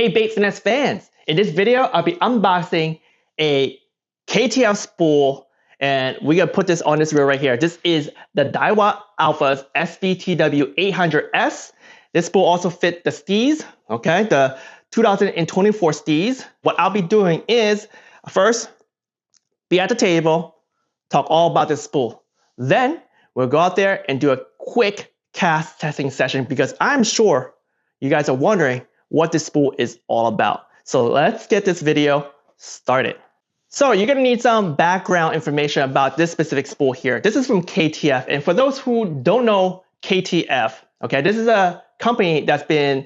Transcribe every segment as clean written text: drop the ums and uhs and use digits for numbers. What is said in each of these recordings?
Hey Bait Finesse fans, in this video I'll be unboxing a KTF spool and we're going to put this on this reel right here. This is the Daiwa Alphas SV TW 800S. This spool also fit the Steez, okay, the 2024 Steez. What I'll be doing is first be at the table, talk all about this spool. Then we'll go out there and do a quick cast testing session because I'm sure you guys are wondering what this spool is all about. So let's get this video started. So you're gonna need some background information about this specific spool here. This is from KTF, and for those who don't know KTF, okay, this is a company that's been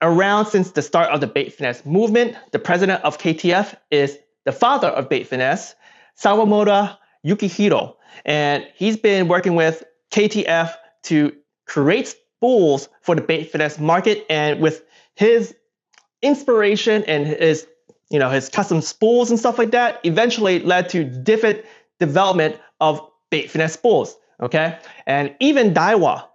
around since the start of the bait finesse movement. The president of KTF is the father of bait finesse, Sawamoto Yukihiro, and he's been working with KTF to create spools for the bait finesse market, and with his inspiration and his custom spools and stuff like that eventually led to different development of bait finesse spools, okay? And even Daiwa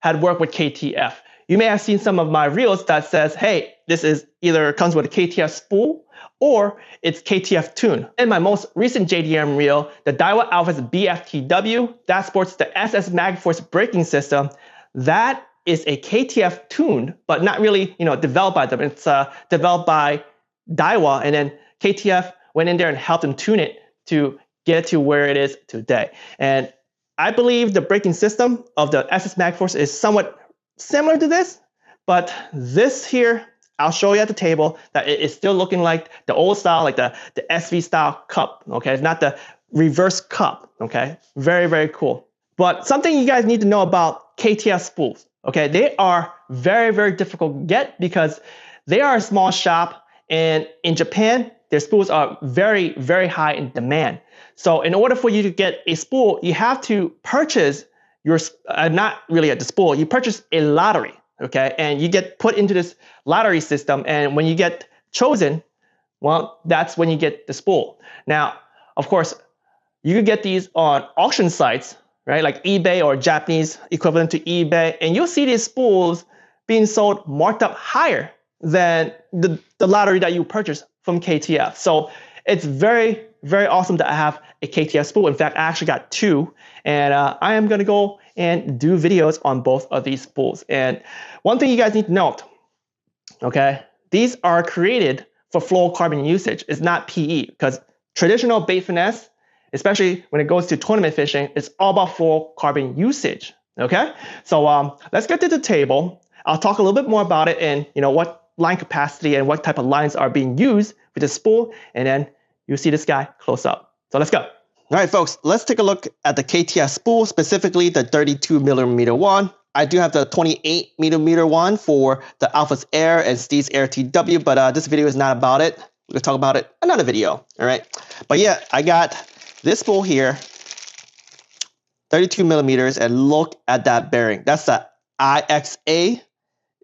had worked with KTF. You may have seen some of my reels that says, hey, this is either comes with a KTF spool or it's KTF tune. In my most recent JDM reel, the Daiwa Alphas BFTW, that sports the SS MagForce braking system, that is a KTF tune, but not really, developed by them. It's developed by Daiwa, and then KTF went in there and helped them tune it to get to where it is today. And I believe the braking system of the SS MagForce is somewhat similar to this, but this here, I'll show you at the table that it is still looking like the old style, like the SV style cup, okay? It's not the reverse cup, okay? Very, very cool. But something you guys need to know about KTF spools, okay? They are very, very difficult to get because they are a small shop, and in Japan, their spools are very, very high in demand. So in order for you to get a spool, you have to purchase your, not really the spool, you purchase a lottery, okay? And you get put into this lottery system, and when you get chosen, well, that's when you get the spool. Now, of course, you can get these on auction sites, right? Like eBay or Japanese equivalent to eBay, and you'll see these spools being sold marked up higher than the lottery that you purchased from KTF. So it's very, very awesome that I have a KTF spool. In fact, I actually got two, and I am gonna go and do videos on both of these spools. And one thing you guys need to note, okay, these are created for fluorocarbon usage. It's not PE, because traditional bait finesse, especially when it goes to tournament fishing, it's all about fluorocarbon usage, okay? So let's get to the table. I'll talk a little bit more about it and what line capacity and what type of lines are being used with the spool, and then you'll see this guy close up. So let's go. All right, folks, let's take a look at the KTF spool, specifically the 32mm one. I do have the 28mm one for the Alphas Air and Steez Air TW, but this video is not about it. We're gonna talk about it in another video, all right? But yeah, I got this spool here, 32mm, and look at that bearing. That's the IXA,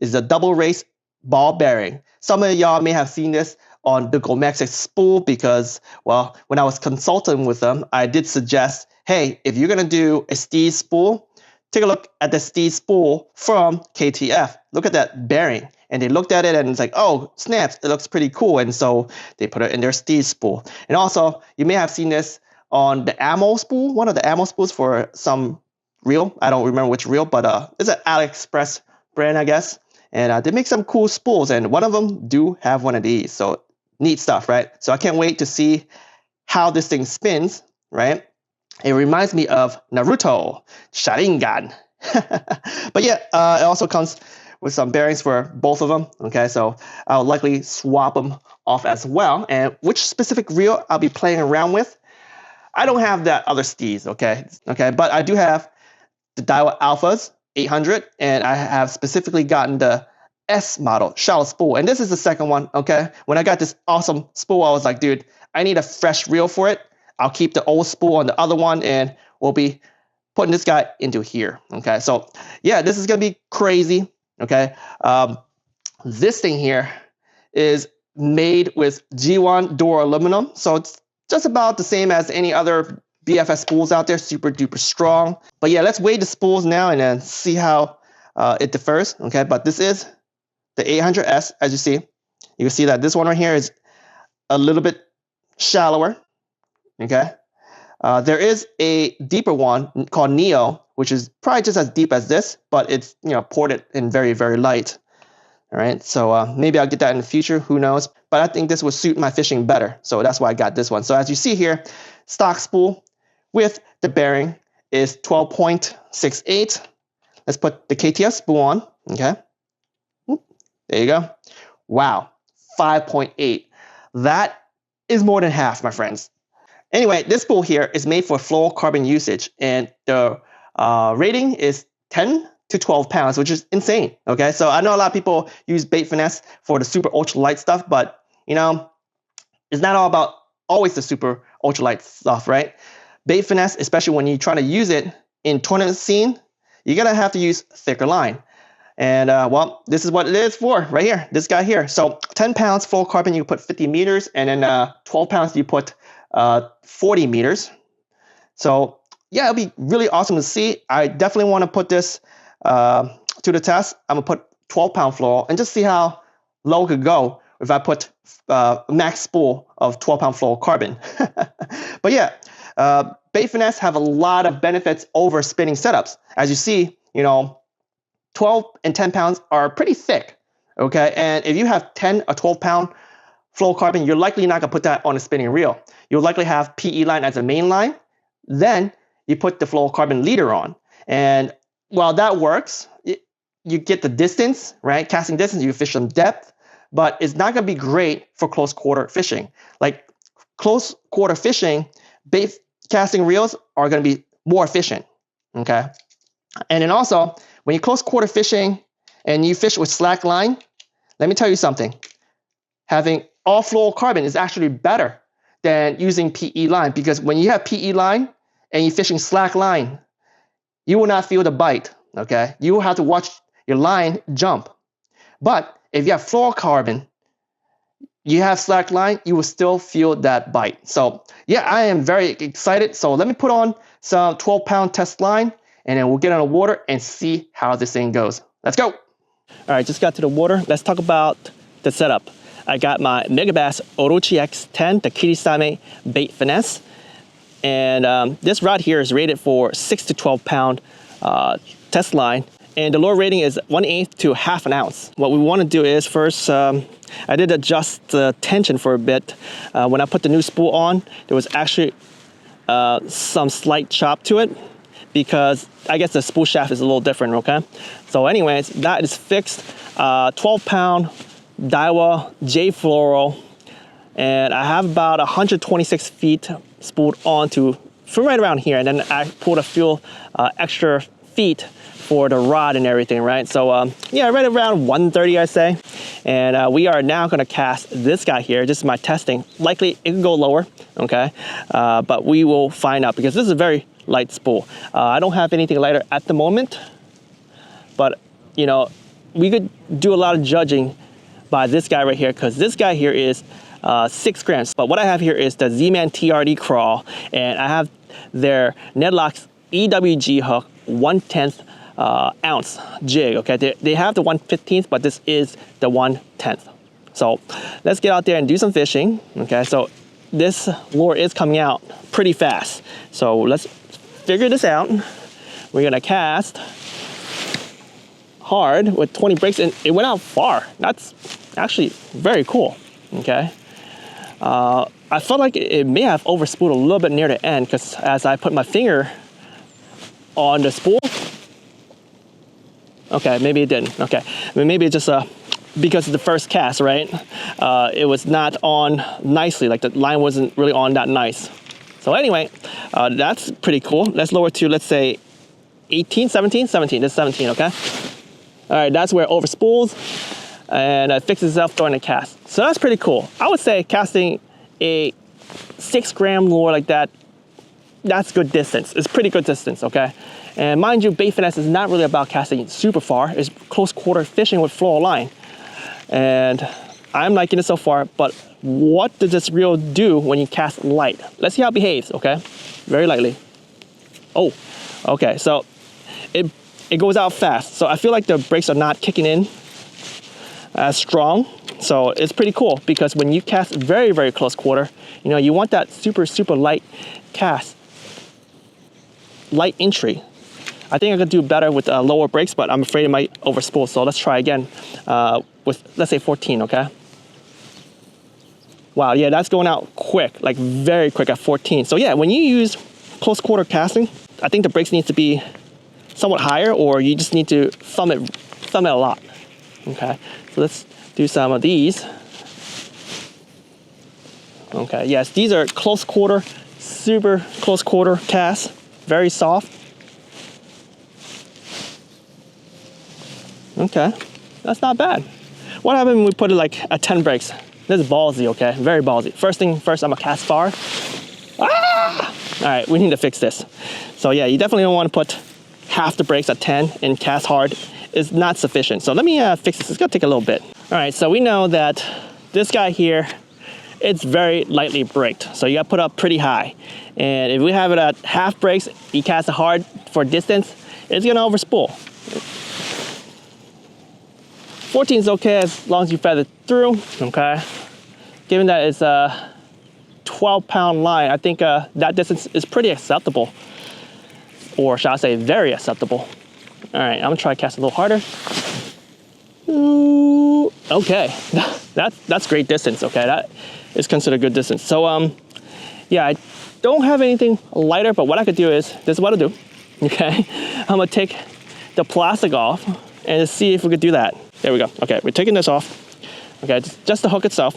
is a double race ball bearing. Some of y'all may have seen this on the Gomex spool because, well, when I was consulting with them, I did suggest, hey, if you're gonna do a Steez spool, take a look at the Steez spool from KTF. Look at that bearing. And they looked at it and it's like, oh, snaps, it looks pretty cool. And so they put it in their Steez spool. And also, you may have seen this on the ammo spool, one of the ammo spools for some reel. I don't remember which reel, but it's an AliExpress brand, I guess. And they make some cool spools, and one of them do have one of these. So neat stuff, right? So I can't wait to see how this thing spins, right? It reminds me of Naruto, Sharingan. But yeah, it also comes with some bearings for both of them, okay? So I'll likely swap them off as well. And which specific reel I'll be playing around with, I don't have that other Steez, okay? But I do have the Daiwa Alphas 800, and I have specifically gotten the S model shallow spool, and this is the second one, okay? When I got this awesome spool, I was like, dude, I need a fresh reel for it. I'll keep the old spool on the other one, and we'll be putting this guy into here, okay? So yeah, this is gonna be crazy, okay? This thing here is made with G1 door aluminum, so it's just about the same as any other BFS spools out there, super duper strong. But yeah, let's weigh the spools now and then see how it differs, okay? But this is the 800S, as you see. You can see that this one right here is a little bit shallower, okay? There is a deeper one called Neo, which is probably just as deep as this, but it's, you know, ported in very, very light. All right, so maybe I'll get that in the future, who knows? But I think this would suit my fishing better, so that's why I got this one. So as you see here, stock spool with the bearing is 12.68. Let's put the KTF spool on, okay? There you go. Wow, 5.8. That is more than half, my friends. Anyway, this spool here is made for fluorocarbon usage, and the rating is 10 to 12 pounds, which is insane. Okay, so I know a lot of people use bait finesse for the super ultra light stuff, but you know, it's not all about always the super ultra light stuff, right? Bait finesse, especially when you try to use it in tournament scene, you're gonna have to use thicker line. And well, this is what it is for right here, this guy here. So 10 pounds fluorocarbon, you put 50 meters, and then 12 pounds, you put 40 meters. So yeah, it'll be really awesome to see. I definitely want to put this to the test. I'm gonna put 12-pound fluoro and just see how low it could go if I put max spool of 12-pound fluorocarbon. But yeah, bait finesse have a lot of benefits over spinning setups. As you see, you know, 12 and 10 pounds are pretty thick, okay? And if you have 10 or 12-pound fluorocarbon, you're likely not gonna put that on a spinning reel. You'll likely have PE line as a main line. Then you put the fluorocarbon leader on. And while that works, you get the distance, right? Casting distance, you fish some depth, but it's not gonna be great for close quarter fishing. Like close quarter fishing, bait casting reels are gonna be more efficient, okay? And then also, when you close quarter fishing and you fish with slack line, let me tell you something. Having all fluorocarbon is actually better than using PE line, because when you have PE line and you're fishing slack line, you will not feel the bite, okay? You will have to watch your line jump. But if you have fluorocarbon, you have slack line, you will still feel that bite. So yeah, I am very excited. So let me put on some 12-pound test line, and then we'll get on the water and see how this thing goes. Let's go. All right, just got to the water. Let's talk about the setup. I got my Megabass Orochi X10, the Kirisame bait finesse. And this rod here is rated for 6 to 12-pound test line. And the lure rating is 1/8 to ½ an ounce. What we want to do is first, I did adjust the tension for a bit. When I put the new spool on, there was actually some slight chop to it, because I guess the spool shaft is a little different, okay? So anyways, that is fixed. 12-pound Daiwa J-Fluoro, and I have about 126 feet spooled onto from right around here, and then I pulled a few extra feet for the rod and everything, right? So yeah, right around 130, I say. And we are now gonna cast this guy here. This is my testing. Likely it can go lower, okay? But we will find out, because this is a very light spool. I don't have anything lighter at the moment, but you know, we could do a lot of judging by this guy right here, because this guy here is 6 grams. But what I have here is the Z-Man TRD crawl, and I have their Nedlocks EWG hook 1/10 ounce jig, okay? They have the 1/15, but this is the 1/10. So let's get out there and do some fishing, okay? So this lure is coming out pretty fast. So let's figure this out. We're gonna cast hard with 20 breaks, and it went out far. That's actually very cool, okay? I felt like it may have overspooled a little bit near the end, because as I put my finger on the spool, okay, maybe it didn't, okay. I mean, maybe it just, because of the first cast, right? It was not on nicely, like the line wasn't really on that nice. So anyway, that's pretty cool. Let's lower to, let's say, 18, 17, 17, this is 17, okay? All right, that's where it overspools, and it fixes itself during the cast. So that's pretty cool. I would say casting a 6-gram lure like that, that's good distance. It's pretty good distance, okay? And mind you, bait finesse is not really about casting super far. It's close quarter fishing with fluoro line. And I'm liking it so far, but what does this reel do when you cast light? Let's see how it behaves, okay? Very lightly. Oh, okay, so it goes out fast. So I feel like the brakes are not kicking in as strong. So it's pretty cool because when you cast very, very close quarter, you know, you want that super, super light cast, light entry. I think I could do better with lower brakes, but I'm afraid it might overspool. So let's try again with, let's say 14, okay? Wow, yeah, that's going out quick, like very quick at 14. So yeah, when you use close quarter casting, I think the brakes need to be somewhat higher, or you just need to thumb it a lot, okay? So let's do some of these. Okay, yes, these are close quarter, super close quarter casts, very soft. Okay, that's not bad. What happened when we put it like at 10 brakes? This is ballsy, okay? Very ballsy. First thing first, I'm gonna cast far. Ah! All right, we need to fix this. So yeah, you definitely don't want to put half the brakes at 10 and cast hard. Is not sufficient. So let me fix this. It's gonna take a little bit. All right, so we know that this guy here, it's very lightly braked. So you gotta put up pretty high. And if we have it at half brakes, you cast it hard for distance, it's gonna overspool. 14 is okay as long as you feather through, okay? Given that it's a 12-pound line, I think that distance is pretty acceptable. Or shall I say, very acceptable. All right, I'm gonna try to cast a little harder. Ooh, okay, that's great distance, okay? That is considered good distance. So, yeah, I don't have anything lighter, but what I could do is, this is what I'll do, okay? I'm gonna take the plastic off and just see if we could do that. There we go. Okay, we're taking this off. Okay, just the hook itself.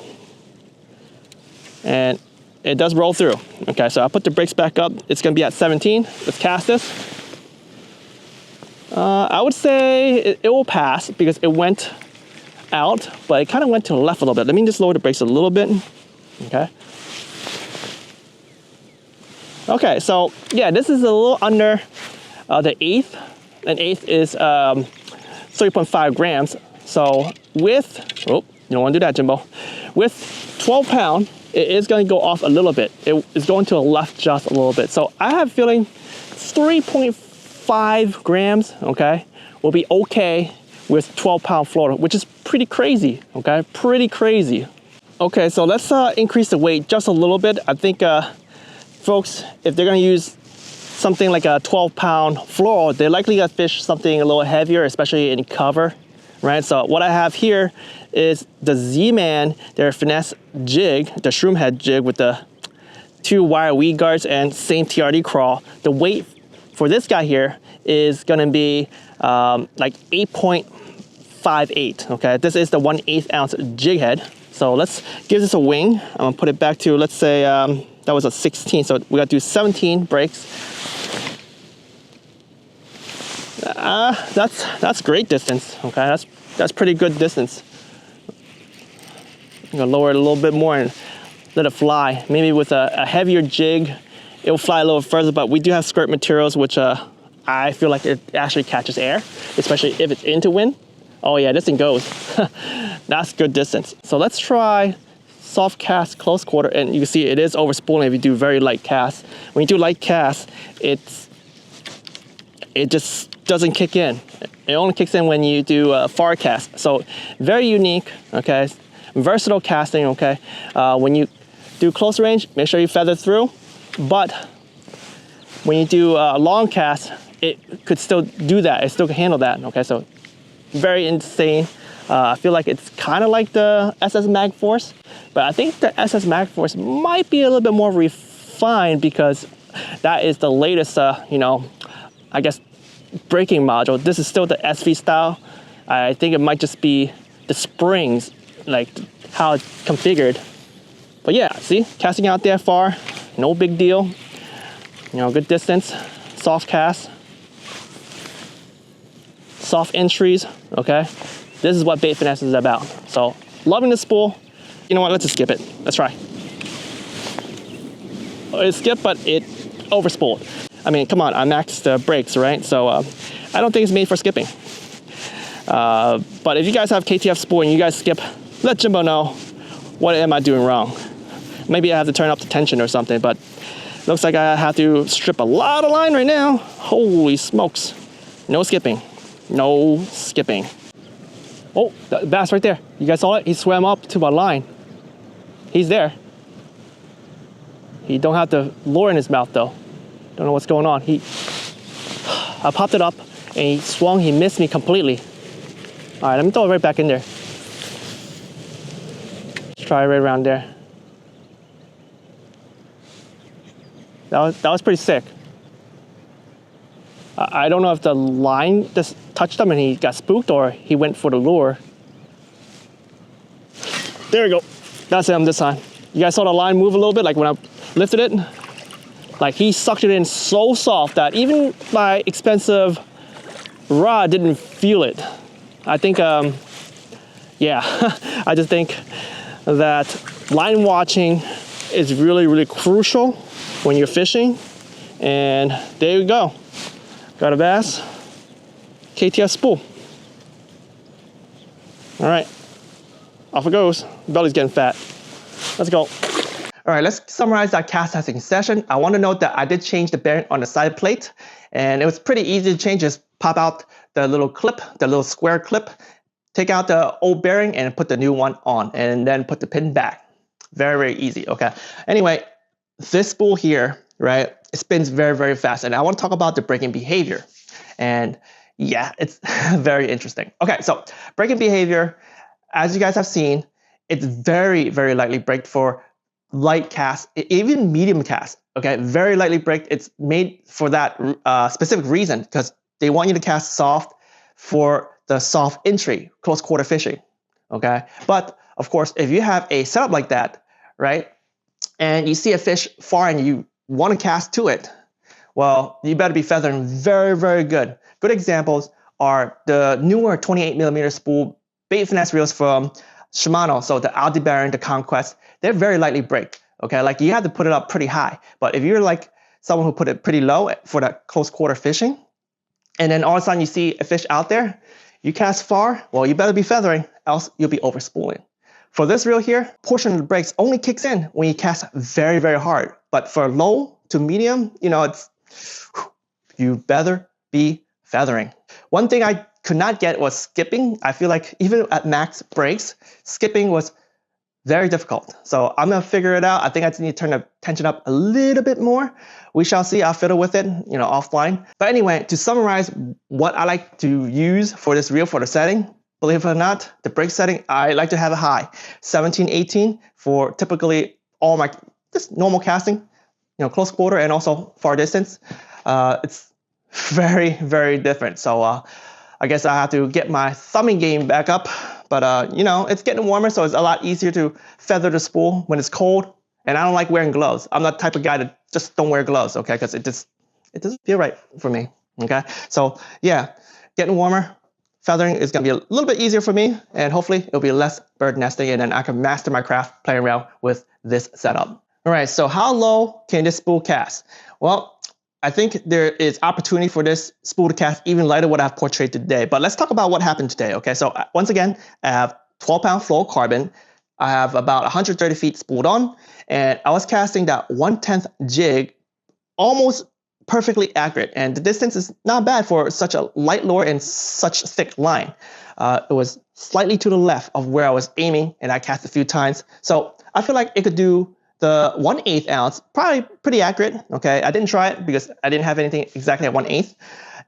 And it does roll through. Okay, so I'll put the brakes back up. It's gonna be at 17. Let's cast this. I would say it will pass because it went out, but it kind of went to the left a little bit. Let me just lower the brakes a little bit. Okay. Okay, so yeah, this is a little under the eighth. An eighth is 3.5 grams. So with, oh, you don't want to do that, Jimbo. With 12 pound, it is going to go off a little bit. It is going to the left just a little bit. So I have a feeling 3.5 grams, okay, will be okay with 12-pound Fluoro, which is pretty crazy, okay, pretty crazy. Okay, so let's increase the weight just a little bit. I think folks, if they're going to use something like a 12-pound Fluoro, they're likely going to fish something a little heavier, especially in cover, right? So what I have here is the Z-Man, their finesse jig, the shroom head jig with the 2 wire weed guards and same TRD crawl. The weight for this guy here is going to be like 8.58, okay? This is the 1/8 ounce jig head. So let's give this a wing. I'm going to put it back to, let's say, that was a 16, so we got to do 17 brakes. That's great distance, okay? That's pretty good distance. I'm gonna lower it a little bit more and let it fly. Maybe with a heavier jig, it will fly a little further, but we do have skirt materials, which I feel like it actually catches air, especially if it's into wind. Oh yeah, this thing goes. That's good distance. So let's try soft cast close quarter, and you can see it is overspooling if you do very light casts. When you do light casts, it just doesn't kick in. It only kicks in when you do far cast. So very unique, okay? Versatile casting, okay? When you do close range, make sure you feather through, but when you do long cast, it could still do that. It still can handle that, okay? So very insane. I feel like it's kind of like the SS Mag Force, but I think the SS Mag Force might be a little bit more refined because that is the latest, you know, I guess, braking module. This is still the SV style. I think it might just be the springs, like how it's configured. But yeah, see, casting out there far, no big deal. You know, good distance, soft cast, soft entries, okay? This is what bait finesse is about. So, loving the spool. You know what, let's just skip it. Let's try. It skipped, but it overspooled. I mean, come on, I maxed the brakes, right? So, I don't think it's made for skipping. But if you guys have KTF spool and you guys skip, let Jimbo know what am I doing wrong. Maybe I have to turn up the tension or something, but looks like I have to strip a lot of line right now. Holy smokes. No skipping. No skipping. Oh, the bass right there. You guys saw it? He swam up to my line. He's there. He don't have the lure in his mouth though. Don't know what's going on. I popped it up and he swung, he missed me completely. All right, let me throw it right back in there. Let's try it right around there. That was pretty sick. I don't know if the line just touched him and he got spooked or he went for the lure. There we go. That's him this time. You guys saw the line move a little bit, like when I lifted it? Like he sucked it in so soft that even my expensive rod didn't feel it. I think, yeah, I just think that line watching is really, really crucial when you're fishing. And there you go. Got a bass, KTF spool. All right, off it goes. Belly's getting fat. Let's go. All right, let's summarize that cast testing session. I want to note that I did change the bearing on the side plate, and it was pretty easy to change. Just pop out the little clip, the little square clip, take out the old bearing and put the new one on, and then put the pin back. Very, very easy, okay? Anyway, this spool here, right, it spins very, very fast, and I want to talk about the braking behavior. And yeah, it's very interesting. Okay, so braking behavior, as you guys have seen, it's very, very lightly braked for light cast, even medium cast, okay? Very lightly braked. It's made for that specific reason, because they want you to cast soft for the soft entry, close quarter fishing, okay? But of course, if you have a setup like that, right, and you see a fish far and you want to cast to it, well, you better be feathering very, very good. Good examples are the newer 28mm spool bait finesse reels from Shimano. So the Aldebaran, the Conquest, they're very lightly braked. Okay, like you have to put it up pretty high. But if you're like someone who put it pretty low for that close quarter fishing, and then all of a sudden you see a fish out there, you cast far, well, you better be feathering, else you'll be overspooling. For this reel here, portion of the brakes only kicks in when you cast very, very hard. But for low to medium, you know, it's you better be feathering. One thing I could not get was skipping. I feel like even at max brakes, skipping was very difficult. So I'm gonna figure it out. I think I just need to turn the tension up a little bit more. We shall see. I'll fiddle with it, you know, offline. But anyway, to summarize what I like to use for this reel for the setting, believe it or not, the brake setting, I like to have it high. 17, 18 for typically all my just normal casting, you know, close quarter and also far distance. It's very, very different. So I guess I have to get my thumbing game back up. But you know, it's getting warmer, so it's a lot easier to feather the spool when it's cold. And I don't like wearing gloves. I'm not the type of guy that just don't wear gloves, okay? Because it doesn't feel right for me, okay? So yeah, getting warmer, feathering is gonna be a little bit easier for me, and hopefully it'll be less bird nesting, and then I can master my craft playing around with this setup. All right, so how low can this spool cast? Well, I think there is opportunity for this spool to cast even lighter what I've portrayed today. But let's talk about what happened today, okay? So once again, I have 12-pound fluorocarbon. I have about 130 feet spooled on, and I was casting that 1/10 jig, almost perfectly accurate. And the distance is not bad for such a light lure and such thick line. It was slightly to the left of where I was aiming, and I cast a few times. So I feel like it could do the 1/8 ounce, probably pretty accurate, okay? I didn't try it because I didn't have anything exactly at 1/8,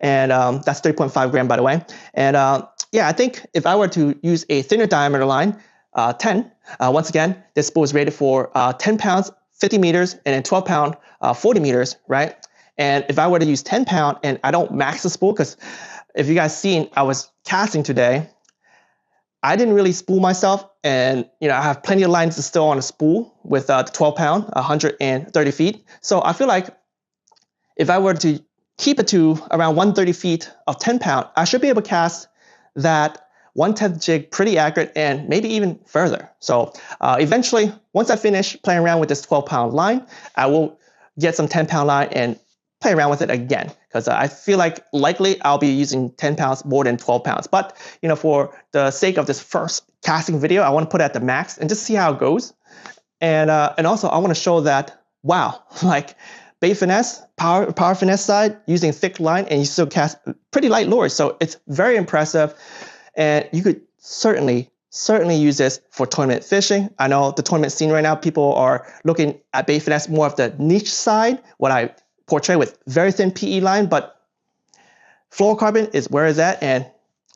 and that's 3.5 gram, by the way. And yeah, I think if I were to use a thinner diameter line, 10, once again, this spool is rated for 10 pounds, 50 meters, and then 12 pound, 40 meters, right? And if I were to use 10 pound and I don't max the spool, because if you guys seen, I was casting today, I didn't really spool myself, and you know, I have plenty of lines still on a spool with the 12 pound, 130 feet. So I feel like if I were to keep it to around 130 feet of 10 pound, I should be able to cast that 1/10 jig pretty accurate and maybe even further. So eventually, once I finish playing around with this 12 pound line, I will get some 10 pound line and play around with it again, because I feel like likely I'll be using 10 pounds more than 12 pounds. But you know, for the sake of this first casting video, I want to put it at the max and just see how it goes. And also I want to show that, wow, like bait finesse, power finesse side, using thick line, and you still cast pretty light lures. So it's very impressive. And you could certainly use this for tournament fishing. I know the tournament scene right now, people are looking at bait finesse more of the niche side, what I portray with very thin PE line, but fluorocarbon is where it's at, and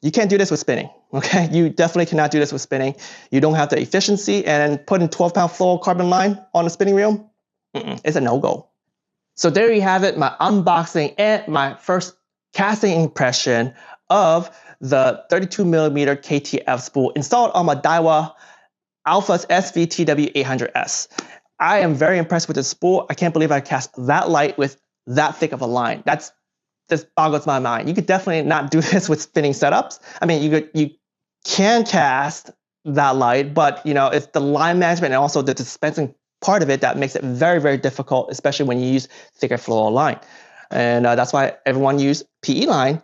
you can't do this with spinning, okay? You definitely cannot do this with spinning. You don't have the efficiency, and putting 12-pound fluorocarbon line on a spinning reel, it's a no-go. So there you have it, my unboxing and my first casting impression of the 32mm KTF spool installed on my Daiwa Alphas SV TW 800S. I am very impressed with this spool. I can't believe I cast that light with that thick of a line. This boggles my mind. You could definitely not do this with spinning setups. I mean, you can cast that light, but you know, it's the line management and also the dispensing part of it that makes it very, very difficult, especially when you use thicker fluoro line. And that's why everyone use PE line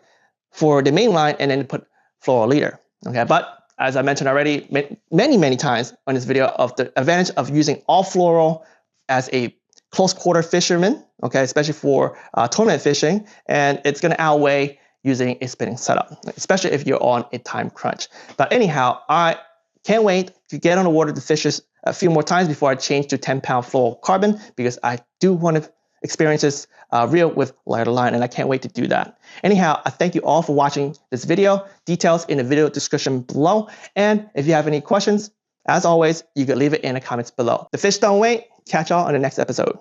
for the main line and then put fluoro leader. Okay, but as I mentioned already many times on this video, of the advantage of using all fluoro as a close quarter fisherman, okay, especially for tournament fishing, and it's going to outweigh using a spinning setup, especially if you're on a time crunch. But anyhow, I can't wait to get on the water to fish this a few more times before I change to 10-pound fluorocarbon, because I do want to experience this reel with lighter line, and I can't wait to do that. Anyhow, I thank you all for watching this video. Details in the video description below, and if you have any questions, as always, you can leave it in the comments below. The fish don't wait. Catch y'all on the next episode.